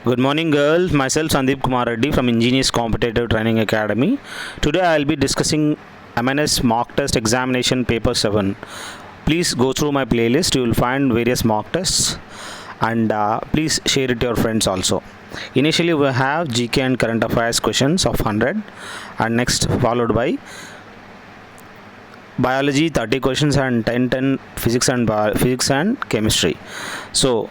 Good morning, girls. Myself Sandeep Kumar Reddy from Ingenious Competitive Training Academy. Today I will be discussing MNS Mock Test Examination Paper 7. Please go through my playlist. You will find various mock tests and please share it to your friends also. Initially, we have GK and current affairs questions of 100, and next followed by biology 30 questions and 10 physics and chemistry. So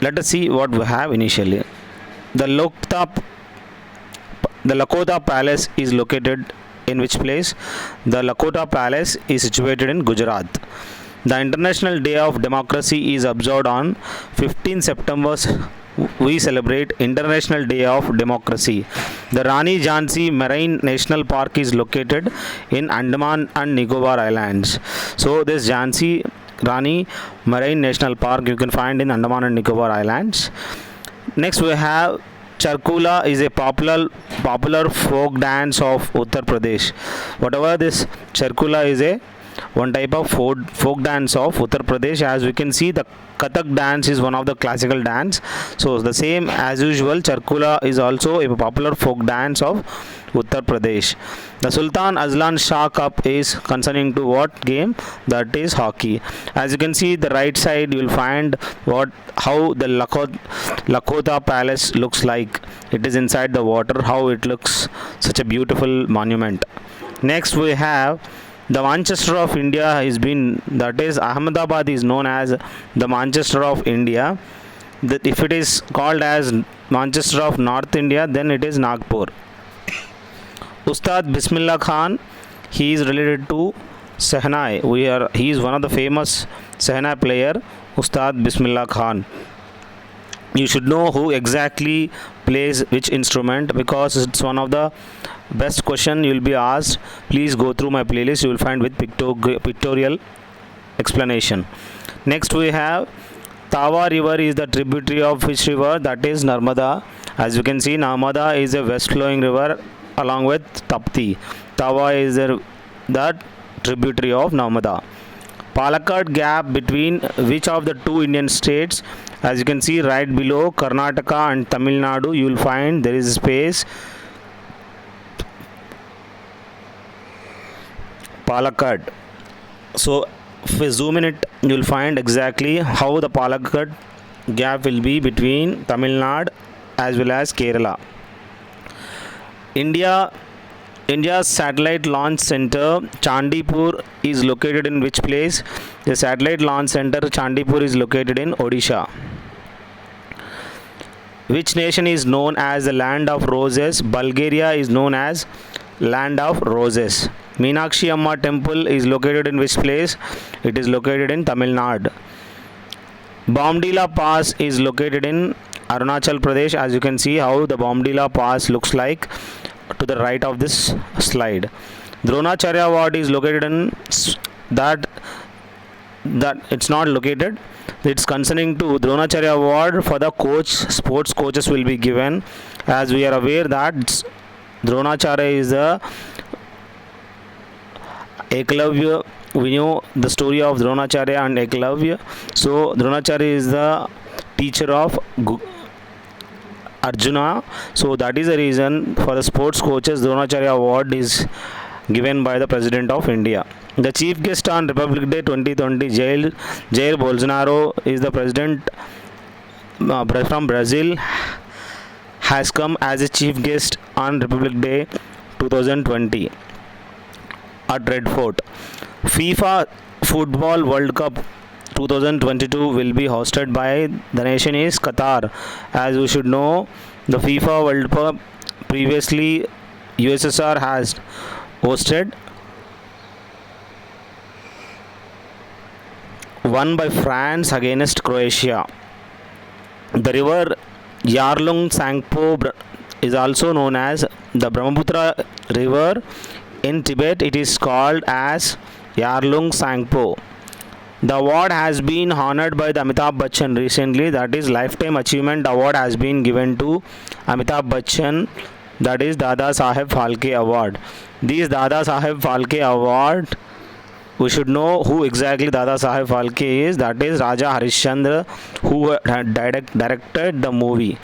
let us see what we have initially. The Lakota Palace is located in which place? The Lakota Palace is situated in Gujarat. The International Day of Democracy is observed on 15 September. We celebrate International Day of Democracy. The Rani Jhansi Marine National Park is located in Andaman and Nicobar Islands. So this Jhansi Rani Marine National Park you can find in Andaman and Nicobar Islands. Next we have Charkula is a popular folk dance of Uttar Pradesh. Whatever this Charkula is a one type of folk dance of Uttar Pradesh. As we can see, the Kathak dance is one of the classical dance. So the same as usual, Charkula is also a popular folk dance of Uttar Pradesh. The Sultan Azlan Shah Cup is concerning to what game? That is hockey. As you can see, the right side you will find how the Lakota Palace looks like. It is inside the water. How it looks, such a beautiful monument. Next we have the Manchester of India has been, that is Ahmedabad is known as the Manchester of India. That if it is called as Manchester of North India, then it is Nagpur. Ustad Bismillah Khan, he is related to Sehnai. He is one of the famous Sehnai player, Ustad Bismillah Khan. You should know who exactly plays which instrument, because it's one of the best question you will be asked. Please go through my playlist. You will find with pictorial explanation. Next we have Tawa river is the tributary of which river? That is Narmada. As you can see, Narmada is a west flowing river along with Tapti. Tawa is the tributary of Narmada. Palakkad gap between which of the two Indian states? As you can see right below Karnataka and Tamil Nadu, you will find there is a space. Palakkad. So if we zoom in it, you will find exactly how the Palakkad gap will be between Tamil Nadu as well as Kerala. India's satellite launch center Chandipur is located in which place? The satellite launch center Chandipur is located in Odisha. Which nation is known as the land of roses? Bulgaria is known as land of roses. Meenakshi Amma temple is located in which place? It is located in Tamil Nadu. Bomdila Pass is located in Arunachal Pradesh. As you can see how the Bomdila Pass looks like to the right of this slide. Dronacharya Award is located in that it's not located. It's concerning to Dronacharya Award for the sports coaches will be given. As we are aware that Dronacharya is the Eklavya. We know the story of Dronacharya and Eklavya. So Dronacharya is the teacher of Arjuna. So that is the reason for the sports coaches Dronacharya Award is given by the President of India. The chief guest on Republic Day 2020, Jair Bolsonaro is the president from Brazil, has come as a chief guest on Republic Day 2020 at Red Fort. FIFA Football World Cup 2022 will be hosted by the nation is Qatar. As we should know, the FIFA World Cup previously USSR has hosted, won by France against Croatia. The river Yarlung Tsangpo is also known as the Brahmaputra river. In Tibet it is called as Yarlung Tsangpo. The award has been honored by the Amitabh Bachchan recently. That is Lifetime Achievement Award has been given to Amitabh Bachchan. That is Dada Saheb Phalke Award. This Dada Saheb Phalke Award, we should know who exactly Dada Saheb Phalke is. That is Raja Harishchandra, who had directed the movie.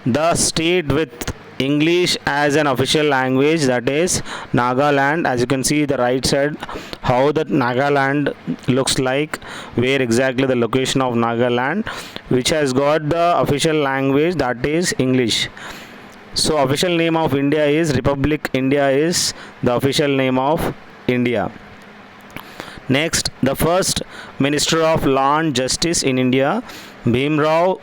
The state with English as an official language, that is Nagaland. As you can see the right side, how the Nagaland looks like, where exactly the location of Nagaland, which has got the official language, that is English. So official name of India is Republic India is the official name of India. Next, the first Minister of Law and Justice in India, Bhimrao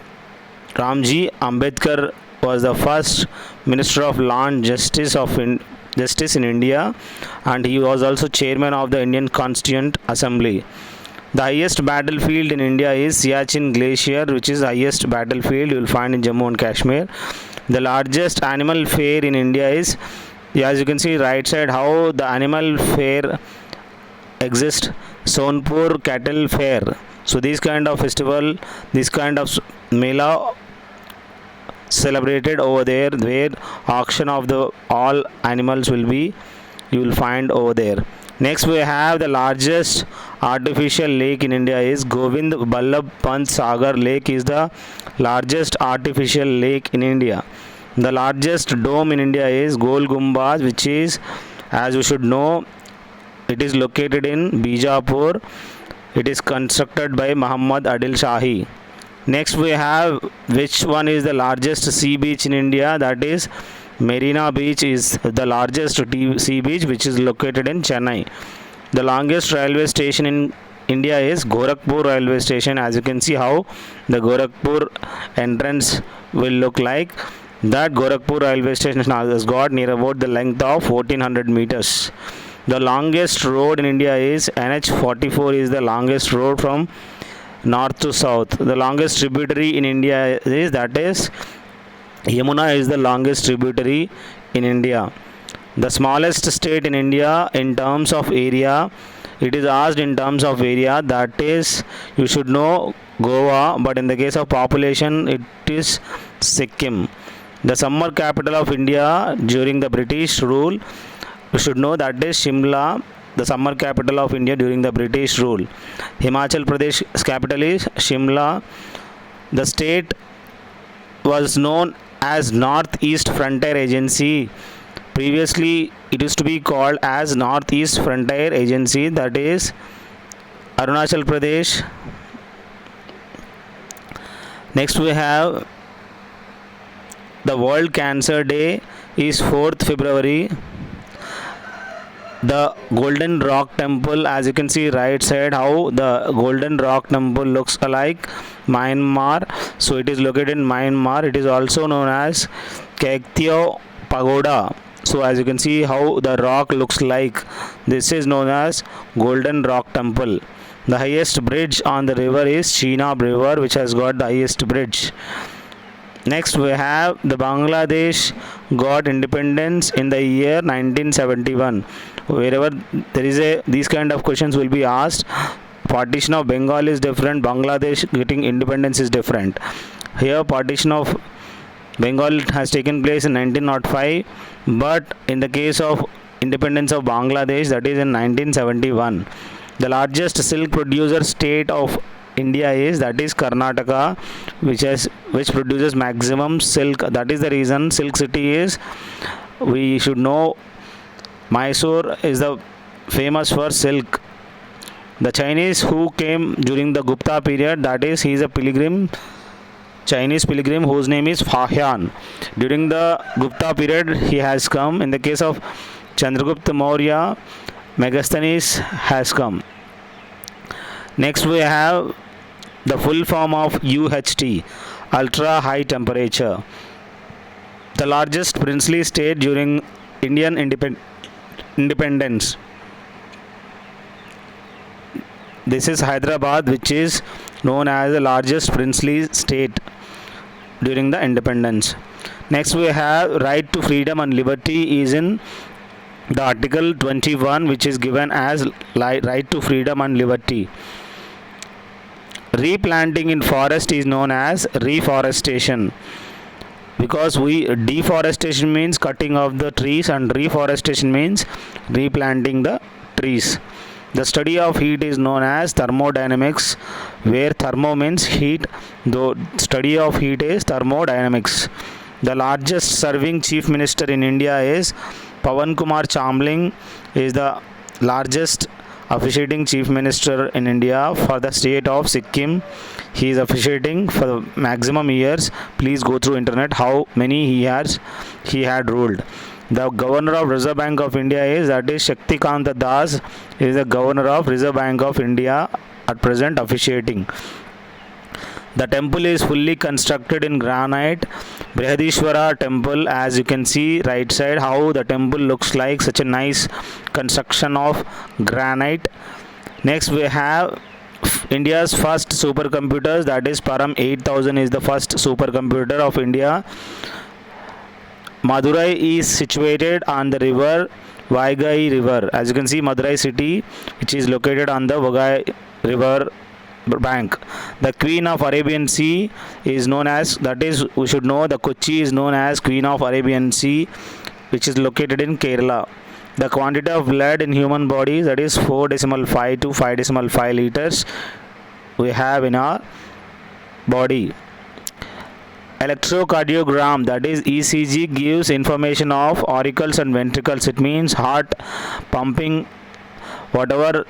Ramji Ambedkar, was the first Minister of Law and Justice in India, and he was also chairman of the Indian Constituent Assembly. The highest battlefield in India is Siachen Glacier, which is the highest battlefield you will find in Jammu and Kashmir. The largest animal fair in India is, as you can see right side, how the animal fair exists, Sonpur Cattle Fair. So this kind of festival, this kind of mela celebrated over there, where auction of the all animals will be, you will find over there. Next we have the largest artificial lake in India is Govind Ballabh Pant Sagar Lake is the largest artificial lake in India. The largest dome in India is Gol Gumbaz, which is, as you should know, it is located in Bijapur. It is constructed by Muhammad Adil Shahi. Next we have which one is the largest sea beach in India, that is Marina Beach is the largest sea beach, which is located in Chennai. The longest railway station in India is Gorakhpur railway station. As you can see how the Gorakhpur entrance will look like, that Gorakhpur railway station has got near about the length of 1400 meters. The longest road in India is NH44 is the longest road from north to south. The longest tributary in India is, that is Yamuna is the longest tributary in India. The smallest state in India in terms of area, it is asked in terms of area, that is, you should know Goa, but in the case of population it is Sikkim. The summer capital of India during the British rule, you should know, that is Shimla, the summer capital of India during the British rule. Himachal Pradesh's capital is Shimla. The state was known as Northeast Frontier Agency. Previously it used to be called as Northeast Frontier Agency, that is Arunachal Pradesh. Next we have the World Cancer Day is 4th February. The Golden Rock Temple, as you can see right side, how the Golden Rock Temple looks alike, Myanmar. So it is located in Myanmar. It is also known as Kaiktio Pagoda. So as you can see how the rock looks like, this is known as Golden Rock Temple. The highest bridge on the river is Chenab River, which has got the highest bridge. Next we have the Bangladesh got independence in the year 1971. Wherever there is these kind of questions will be asked, partition of Bengal is different, Bangladesh getting independence is different. Here partition of Bengal has taken place in 1905, but in the case of independence of Bangladesh, that is in 1971. The largest silk producer state of India is, that is Karnataka, which produces maximum silk. That is the reason Silk City is, we should know, Mysore is the famous for silk. The Chinese who came during the Gupta period, that is, he is a pilgrim, Chinese pilgrim whose name is Fahian. During the Gupta period he has come. In the case of Chandragupta Maurya, Megasthenes has come. Next we have the full form of UHT, ultra high temperature. The largest princely state during Indian independence. This is Hyderabad, which is known as the largest princely state during the independence. Next we have right to freedom and liberty is in the Article 21, which is given as right to freedom and liberty. Replanting in forest is known as reforestation, because deforestation means cutting of the trees and reforestation means replanting the trees. The study of heat is known as thermodynamics, where thermo means heat, though study of heat is thermodynamics. The largest serving chief minister in India is Pawan Kumar Chamling is the largest officiating chief minister in India for the state of Sikkim. He is officiating for the maximum years. Please go through internet how many he had ruled. The governor of Reserve Bank of India is, that is, Shaktikanta Das is the governor of Reserve Bank of India at present officiating. The temple is fully constructed in granite. Brihadishwara temple, as you can see right side how the temple looks like, such a nice construction of granite. Next we have India's first supercomputers, that is Param 8000 is the first supercomputer of India. Madurai is situated on the river Vaigai river. As you can see, Madurai city, which is located on the Vaigai river bank. The Queen of Arabian Sea is known as, that is, we should know, the Kochi is known as Queen of Arabian Sea, which is located in Kerala. The quantity of blood in human body, that is 4.5 to 5.5 liters we have in our body. Electrocardiogram, that is ECG, gives information of auricles and ventricles. It means heart pumping, whatever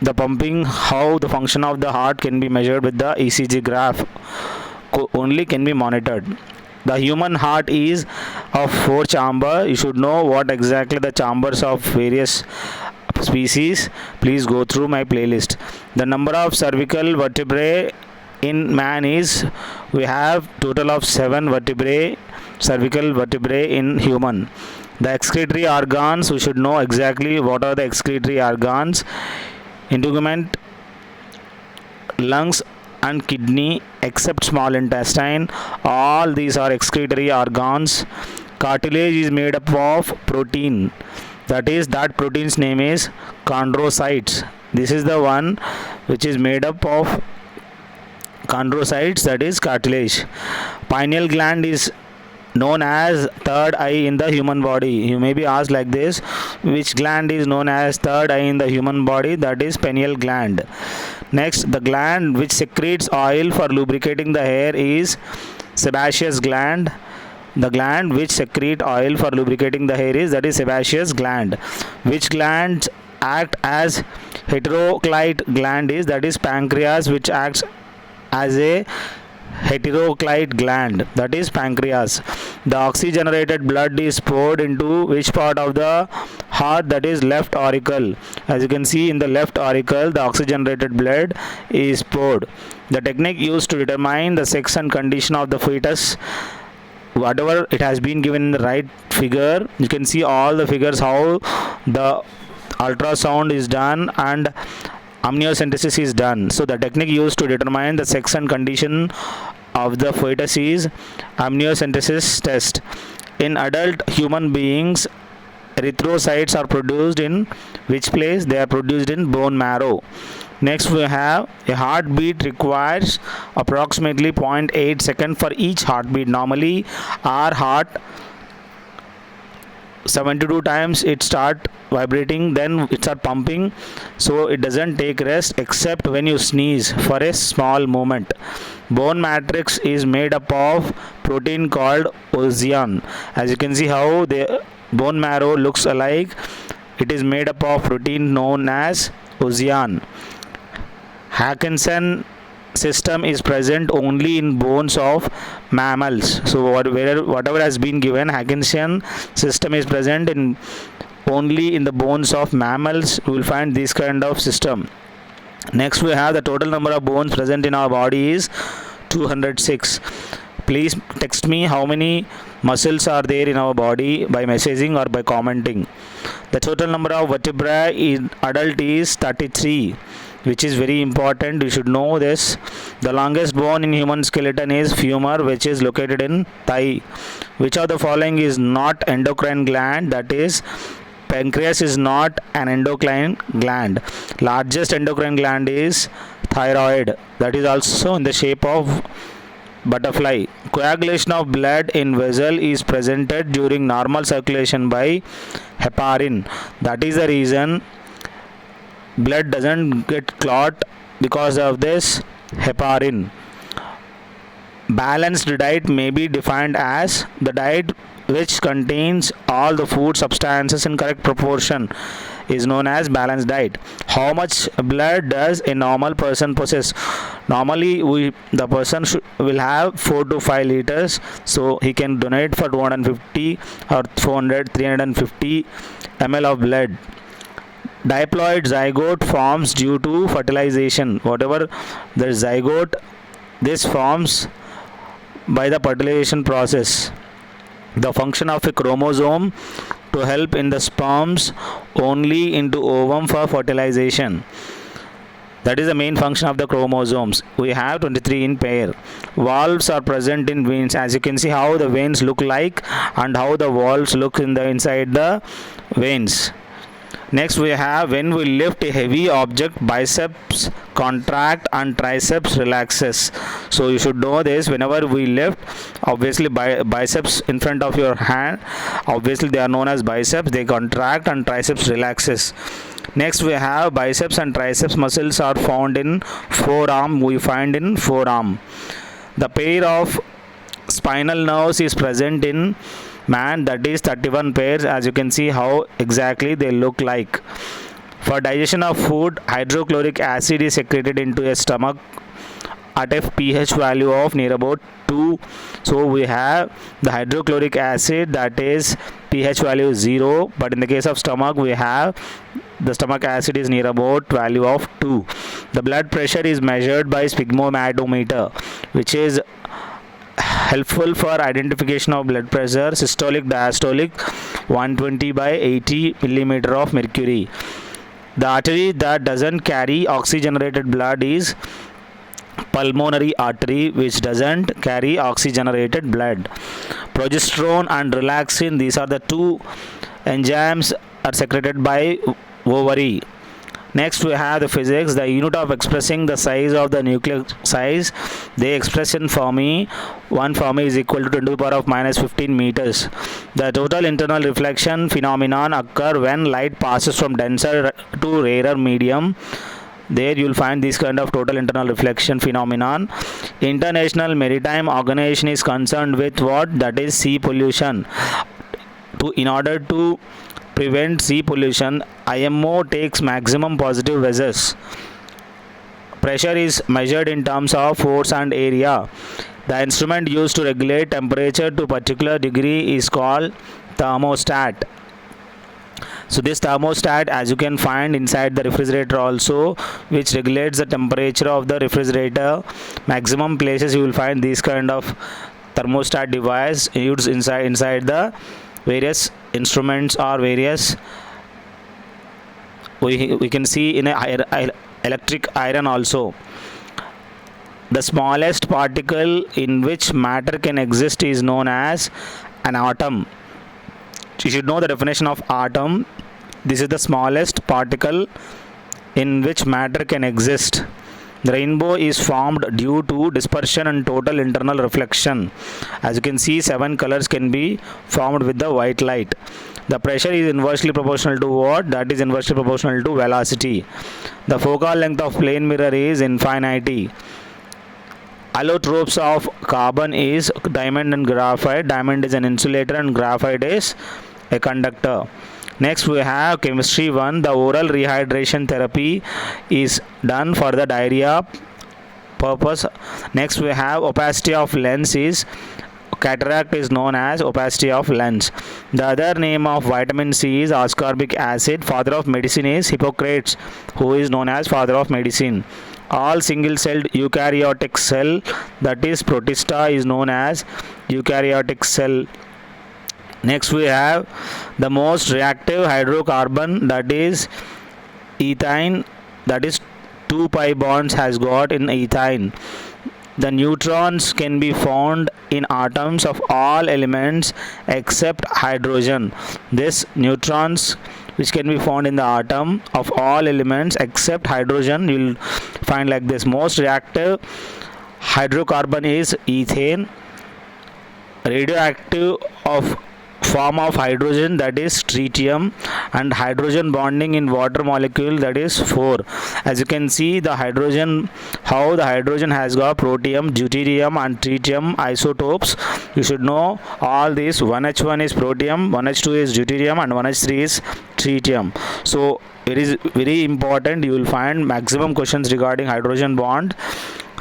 the pumping, how the function of the heart can be measured with the ECG graph only can be monitored. The human heart is of 4 chamber. You should know what exactly the chambers of various species. Please go through my playlist. The number of cervical vertebrae in man is, we have total of 7 vertebrae, cervical vertebrae in human. The excretory organs, we should know exactly what are the excretory organs. Integument, lungs and kidney, except small intestine, all these are excretory organs. Cartilage is made up of protein, that is, that protein's name is chondrocytes. This is the one which is made up of chondrocytes, that is cartilage. Pineal gland is known as third eye in the human body. You may be asked like this, which gland is known as third eye in the human body? That is pineal gland. Next, the gland which secretes oil for lubricating the hair is sebaceous gland. The gland which secrete oil for lubricating the hair is, that is, sebaceous gland. Which glands act as heteroclite gland is, that is, pancreas, which acts as a heteroclite gland, that is pancreas. The oxygenated blood is poured into which part of the heart? That is left auricle. As you can see in the left auricle, the oxygenated blood is poured. The technique used to determine the sex and condition of the fetus, whatever it has been given in the right figure, you can see all the figures how the ultrasound is done and amniocentesis is done. So the technique used to determine the sex and condition of the fetus is amniocentesis test. In adult human beings, erythrocytes are produced in which place? They are produced in bone marrow. Next we have a heartbeat requires approximately 0.8 second for each heartbeat. Normally our heart 72 times it start vibrating, then it start pumping, so it doesn't take rest except when you sneeze for a small moment. Bone matrix is made up of protein called ossian. As you can see how the bone marrow looks alike, it is made up of protein known as ossian. Hankinson system is present only in bones of mammals. So whatever has been given, Hankinson system is present in only in the bones of mammals. You will find this kind of system. Next we have the total number of bones present in our body is 206. Please text me how many muscles are there in our body by messaging or by commenting. The total number of vertebrae in adult is 33, which is very important. You should know this. The longest bone in human skeleton is femur, which is located in thigh. Which of the following is not endocrine gland? That is, pancreas is not an endocrine gland. Largest endocrine gland is thyroid. That is also in the shape of butterfly. Coagulation of blood in vessel is presented during normal circulation by heparin. That is the reason blood doesn't get clot because of this heparin. Balanced diet may be defined as the diet which contains all the food substances in correct proportion is known as balanced diet. How much blood does a normal person possess? Normally, the person will have 4 to 5 liters, so he can donate for 250 or 400, 350 ml of blood. Diploid zygote forms due to fertilization. Whatever the zygote, this forms by the fertilization process. The function of a chromosome to help in the sperms only into ovum for fertilization. That is the main function of the chromosomes. We have 23 in pair. Valves are present in veins. As you can see how the veins look like and how the valves look in the inside the veins. Next we have, when we lift a heavy object, biceps contract and triceps relaxes. So you should know this. Whenever we lift, obviously biceps in front of your hand, obviously they are known as biceps, they contract and triceps relaxes. Next we have biceps and triceps muscles are found in forearm. We find in forearm. The pair of spinal nerves is present in man, that is 31 pairs. As you can see how exactly they look like. For digestion of food, hydrochloric acid is secreted into a stomach at a pH value of near about 2. So we have the hydrochloric acid, that is pH value 0, but in the case of stomach we have the stomach acid is near about value of 2. The blood pressure is measured by sphygmomatometer, which is helpful for identification of blood pressure. Systolic, diastolic 120 by 80 millimeter of mercury. The artery that doesn't carry oxygenated blood is pulmonary artery, which doesn't carry oxygenated blood. Progesterone and relaxin, these are the two enzymes are secreted by ovary. Next we have the physics. The unit of expressing the size of the nuclear size, they express in Fermi. 1 Fermi is equal to 10 to the power of minus 15 meters. The total internal reflection phenomenon occur when light passes from denser to rarer medium. There you will find this kind of total internal reflection phenomenon. International Maritime Organization is concerned with what? That is sea pollution. In order to prevent sea pollution, IMO takes maximum positive measures. Pressure is measured in terms of force and area. The instrument used to regulate temperature to a particular degree is called thermostat. So this thermostat, as you can find inside the refrigerator also, which regulates the temperature of the refrigerator. Maximum places you will find this kind of thermostat device used inside the various instruments or various, we can see in a electric iron also. The smallest particle in which matter can exist is known as an atom. You should know the definition of atom. This is the smallest particle in which matter can exist. The rainbow is formed due to dispersion and total internal reflection. As you can see, 7 colors can be formed with the white light. The pressure is inversely proportional to what? That is inversely proportional to velocity. The focal length of plane mirror is infinity. Allotropes of carbon is diamond and graphite. Diamond is an insulator and graphite is a conductor. Next we have chemistry 1. The oral rehydration therapy is done for the diarrhea purpose. Next we have opacity of lens is cataract is known as opacity of lens. The other name of vitamin C is ascorbic acid. Father of medicine is Hippocrates, who is known as father of medicine. All single-celled eukaryotic cell, that is protista, is known as eukaryotic cell. Next we have the most reactive hydrocarbon, that is ethane, that is 2 pi bonds has got in ethane. The neutrons can be found in atoms of all elements except hydrogen. This neutrons which can be found in the atom of all elements except hydrogen, you will find like this. Most reactive hydrocarbon is ethane. Radioactive of form of hydrogen, that is tritium, and hydrogen bonding in water molecule, that is 4. As you can see, the hydrogen, how the hydrogen has got protium, deuterium and tritium isotopes. You should know all these. 1H1 is protium, 1H2 is deuterium, and 1H3 is tritium. So it is very important. You will find maximum questions regarding hydrogen bond.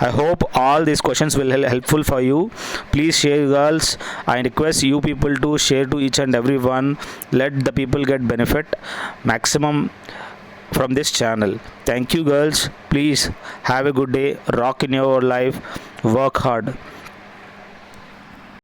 I hope all these questions will be helpful for you. Please share, girls. I request you people to share to each and every one. Let the people get benefit maximum from this channel. Thank you, girls. Please have a good day. Rock in your life. Work hard.